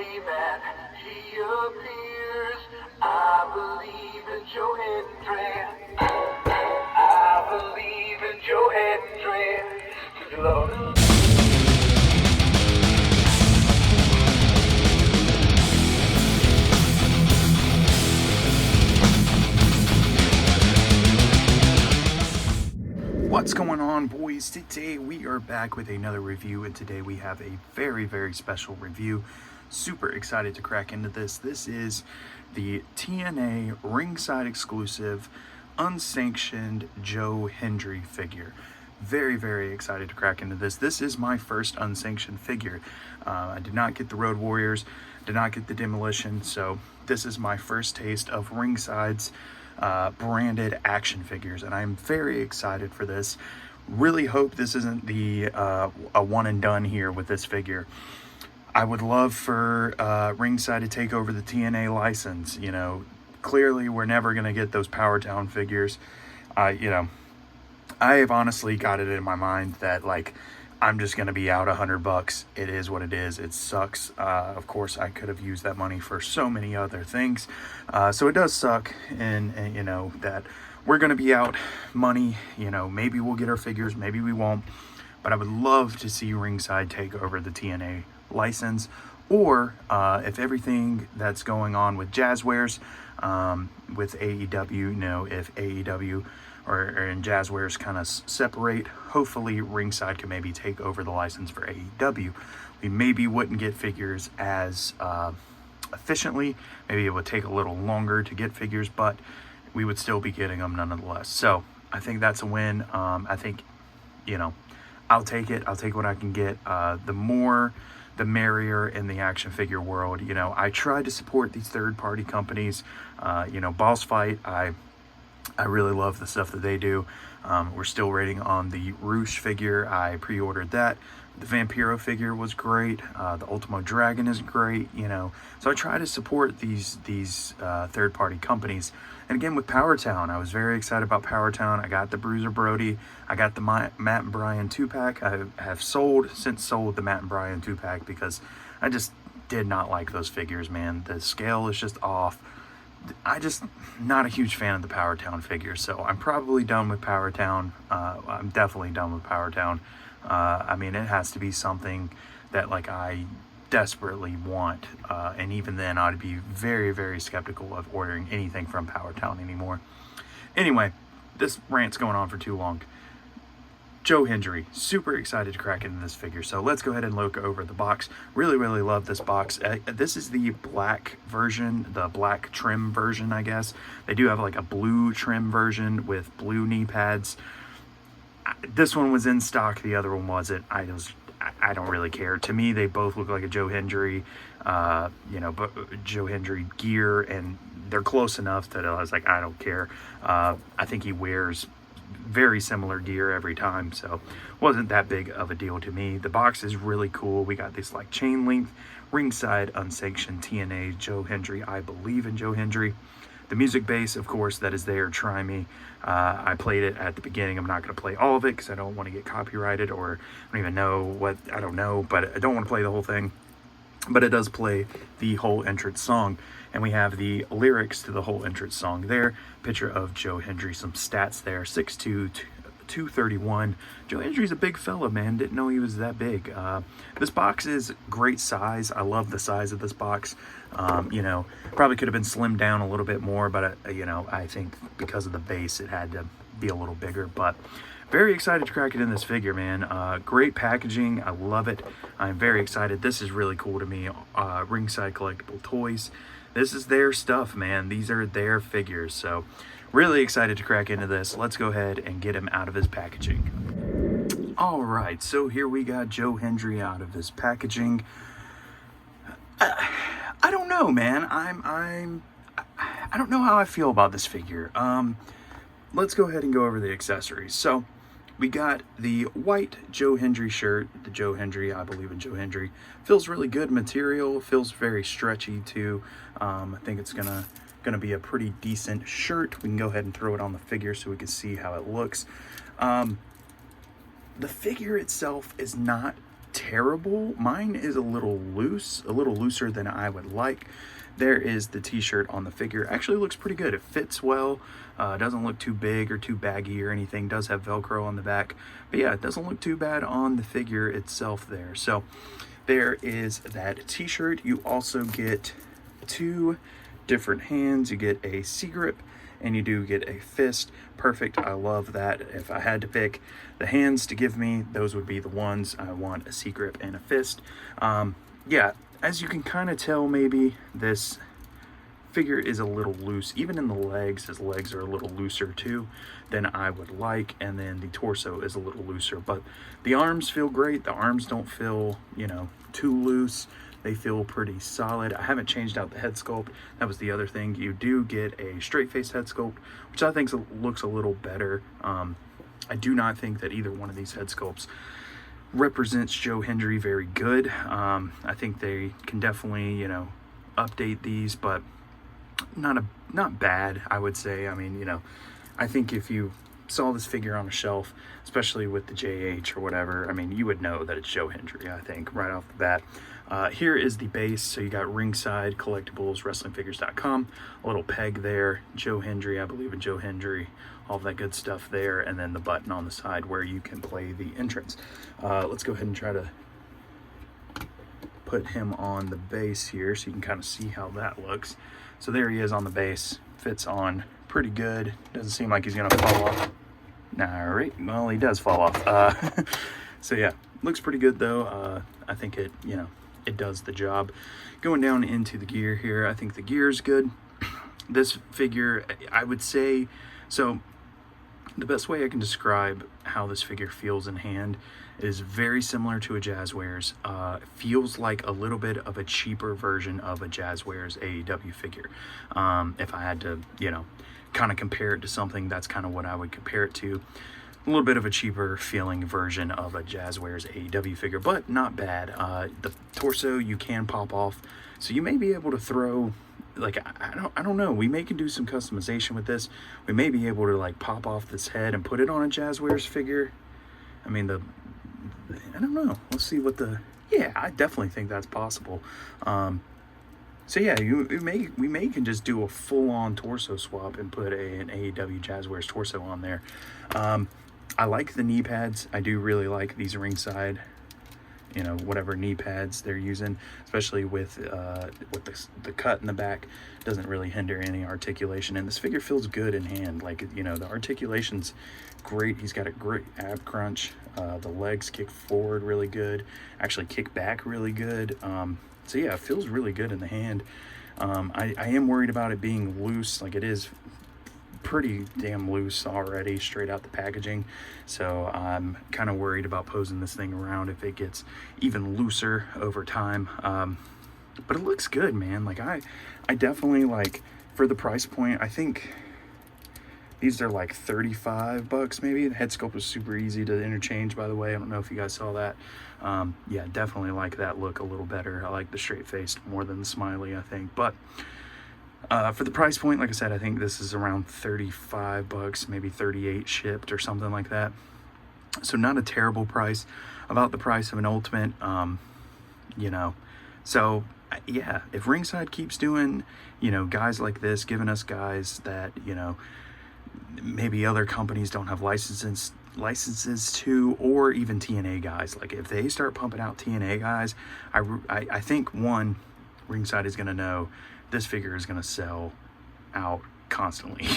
man, he appears. I believe in Joe Hendry. I believe in Joe Hendry. Do you love him? What's going on, boys? Today we are back with another review, and today we have a very special review. Super excited to crack into this. This is the TNA Ringside exclusive Unsanctioned Joe Hendry figure. Very excited to crack into this. This is my first unsanctioned figure. I did not get the Road Warriors, did not get the Demolition, so this is my first taste of Ringside's branded action figures, and I'm very excited for this. Really hope this isn't the a one and done here with this figure. I would love for Ringside to take over the TNA license. You know, clearly we're never going to get those Power Town figures. I have honestly got it in my mind that, like, I'm just going to be out $100. It is what it is. It sucks. Of course, I could have used that money for so many other things. So it does suck. And you know, that we're going to be out money. You know, maybe we'll get our figures, maybe we won't. But I would love to see Ringside take over the TNA license. Or if everything that's going on with Jazzwares, with AEW, you know, if AEW or in Jazzwares kind of separate, hopefully Ringside can maybe take over the license for AEW. We maybe wouldn't get figures as efficiently. Maybe it would take a little longer to get figures, but we would still be getting them nonetheless. So I think that's a win. I think, you know, I'll take it. I'll take what I can get. The more, the merrier in the action figure world. You know, I try to support these third-party companies. You know, Boss Fight, I really love the stuff that they do. We're still waiting on the Roosh figure. I pre-ordered that. The Vampiro figure was great. The Ultimo Dragon is great, you know. So I try to support these third-party companies. And again, with Power Town, I was very excited about Power Town. I got the Bruiser Brody. I got the Matt and Brian 2-pack. I have since sold the Matt and Brian 2-pack because I just did not like those figures, man. The scale is just off. I just not a huge fan of the Power Town figures, so I'm probably done with Power Town. I'm definitely done with Power Town. I mean, it has to be something that, like, I desperately want, and even then I'd be very skeptical of ordering anything from Power Town anymore. Anyway, this rant's going on for too long. Joe Hendry, super excited to crack into this figure. So let's go ahead and look over the box. Really love this box. This is the black version, the black trim version, I guess. They do have like a blue trim version with blue knee pads. This one was in stock, the other one wasn't. I don't really care. To me, they both look like a Joe Hendry, you know, Joe Hendry gear, and they're close enough that I was like, I don't care. I think he wears very similar gear every time, so wasn't that big of a deal to me. The box is really cool. We got this like chain link Ringside Unsanctioned TNA Joe Hendry. I believe in Joe Hendry. The music base, of course, that is there. Try Me. I played it at the beginning. I'm not going to play all of it because I don't want to get copyrighted, or I don't even know what, I don't know, but I don't want to play the whole thing. But it does play the whole entrance song, and we have the lyrics to the whole entrance song there. Picture of Joe Hendry, some stats there, 6'2", 231. Joe Hendry's a big fella, man. Didn't know he was that big. This box is great size. I love the size of this box. You know, probably could have been slimmed down a little bit more, but you know, I think because of the base, it had to be a little bigger. But very excited to crack it in this figure, man. Great packaging. I love it. I'm very excited. This is really cool to me. Ringside Collectible Toys. This is their stuff, man. These are their figures. So really excited to crack into this. Let's go ahead and get him out of his packaging. All right, so here we got Joe Hendry out of his packaging. I don't know, man. I don't know how I feel about this figure. Let's go ahead and go over the accessories. So we got the white Joe Hendry shirt. The Joe Hendry, I believe in Joe Hendry. Feels really good material. Feels very stretchy too. I think it's gonna be a pretty decent shirt. We can go ahead and throw it on the figure so we can see how it looks. The figure itself is not terrible. Mine is a little loose, a little looser than I would like. There is the t-shirt on the figure. Actually looks pretty good. It fits well. Doesn't look too big or too baggy or anything. Does have Velcro on the back. But yeah, it doesn't look too bad on the figure itself there. So there is that t-shirt. You also get 2 different hands. You get a C-grip and you do get a fist. Perfect. I love that. If I had to pick the hands to give me, those would be the ones. I want a C-grip and a fist. Yeah, as you can kind of tell, maybe this figure is a little loose. Even in the legs, his legs are a little looser too than I would like. And then the torso is a little looser. But the arms feel great. The arms don't feel, you know, too loose. They feel pretty solid. I haven't changed out the head sculpt. That was the other thing. You do get a straight-faced head sculpt, which I think looks a little better. I do not think that either one of these head sculpts represents Joe Hendry very good. I think they can definitely, you know, update these, but not bad, I would say. I mean, you know, I think if you saw this figure on a shelf, especially with the JH or whatever, I mean, you would know that it's Joe Hendry, I think, right off the bat. Here is the base. So you got Ringside, Collectibles, WrestlingFigures.com, a little peg there, Joe Hendry, I believe in Joe Hendry, all that good stuff there, and then the button on the side where you can play the entrance. Let's go ahead and try to put him on the base here so you can kind of see how that looks. So there he is on the base, fits on pretty good. Doesn't seem like he's gonna fall off. All right, well, he does fall off. So yeah, looks pretty good though. I think it, you know, it does the job. Going down into the gear here, I think the gear is good. This figure, I would say, so the best way I can describe how this figure feels in hand is very similar to a Jazzwares. Feels like a little bit of a cheaper version of a Jazzwares AEW figure. If I had to, you know, kind of compare it to something, that's kind of what I would compare it to. A little bit of a cheaper feeling version of a Jazzwares AEW figure, but not bad. The torso you can pop off, so you may be able to throw, like, I don't know, we may can do some customization with this. We may be able to like pop off this head and put it on a Jazzwares figure. I mean, I don't know. Let's see what yeah, I definitely think that's possible. So yeah, we may can just do a full-on torso swap and put an AEW Jazzwares torso on there. I like the knee pads. I do really like these Ringside, you know, whatever knee pads they're using, especially with the cut in the back. Doesn't really hinder any articulation, and this figure feels good in hand. Like, you know, the articulation's great. He's got a great ab crunch. The legs kick forward really good, actually kick back really good. So yeah, it feels really good in the hand. I am worried about it being loose. Like, it is pretty damn loose already straight out the packaging, so I'm kind of worried about posing this thing around if it gets even looser over time. But it looks good, man. Like, I definitely, like, for the price point, I think these are like $35 maybe. The head sculpt was super easy to interchange, by the way. I don't know if you guys saw that. Yeah, definitely like that look a little better. I like the straight face more than the smiley, I think. But for the price point, like I said, I think this is around $35, maybe 38 shipped or something like that. So not a terrible price, about the price of an Ultimate, you know. So yeah, if Ringside keeps doing, you know, guys like this, giving us guys that, you know, maybe other companies don't have licenses to, or even TNA guys, like if they start pumping out TNA guys, I think, one, Ringside is going to know this figure is going to sell out constantly.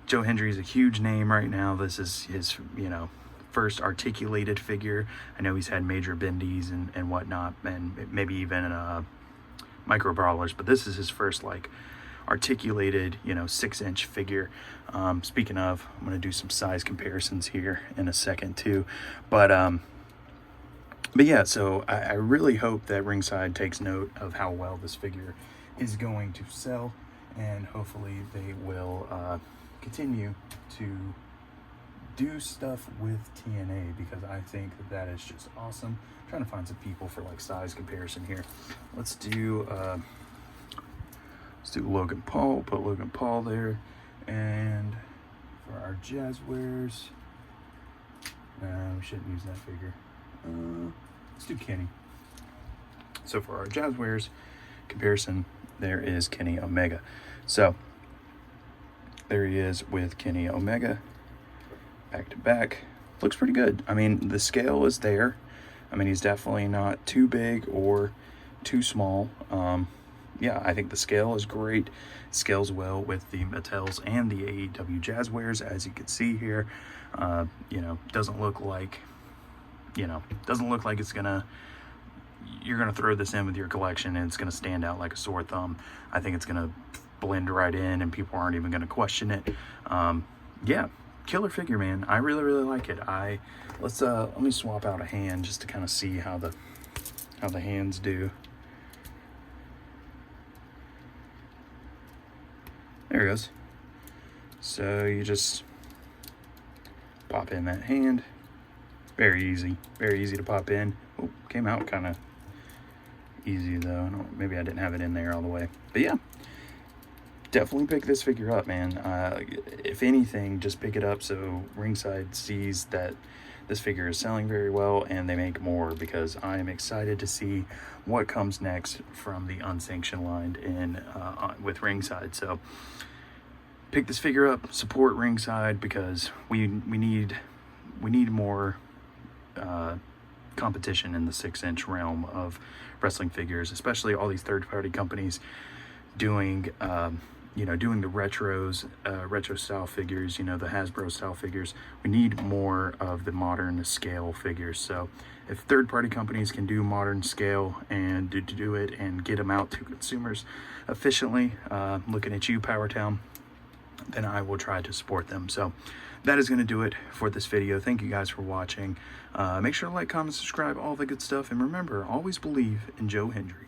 Joe Hendry is a huge name right now. This is his, you know, first articulated figure. I know he's had major bendies and whatnot, and maybe even micro brawlers, but this is his first, like, articulated, you know, 6-inch figure. Speaking of, I'm going to do some size comparisons here in a second too. But yeah, so I really hope that Ringside takes note of how well this figure is going to sell, and hopefully they will continue to do stuff with TNA, because I think that is just awesome. I'm trying to find some people for like size comparison here. Let's do Logan Paul. Put Logan Paul there, and for our Jazzwares, we shouldn't use that figure. let's do Kenny. So for our Jazzwares comparison, there is Kenny Omega. So there he is with Kenny Omega, back to back. Looks pretty good. I mean, the scale is there. I mean, he's definitely not too big or too small. Yeah, I think the scale is great. Scales well with the Mattels and the AEW Jazzwares, as you can see here. You know, doesn't look like it's gonna, you're gonna throw this in with your collection and it's gonna stand out like a sore thumb. I think it's gonna blend right in and people aren't even gonna question it. Yeah, killer figure, man. I really, really like it. Let me swap out a hand just to kind of see how the hands do. There it goes. So you just pop in that hand. Very easy to pop in. Oh, came out kind of easy though. Maybe I didn't have it in there all the way. But yeah, definitely pick this figure up, man. If anything, just pick it up so Ringside sees that this figure is selling very well and they make more, because I am excited to see what comes next from the Unsanctioned line with Ringside. So pick this figure up, support Ringside, because we need more competition in the 6-inch realm of wrestling figures, especially all these third-party companies doing doing the retro style figures, the Hasbro style figures. We need more of the modern scale figures. So if third-party companies can do modern scale and do it and get them out to consumers efficiently, looking at you, Powertown, then I will try to support them. So that is going to do it for this video. Thank you guys for watching. Make sure to like, comment, subscribe, all the good stuff. And remember, always believe in Joe Hendry.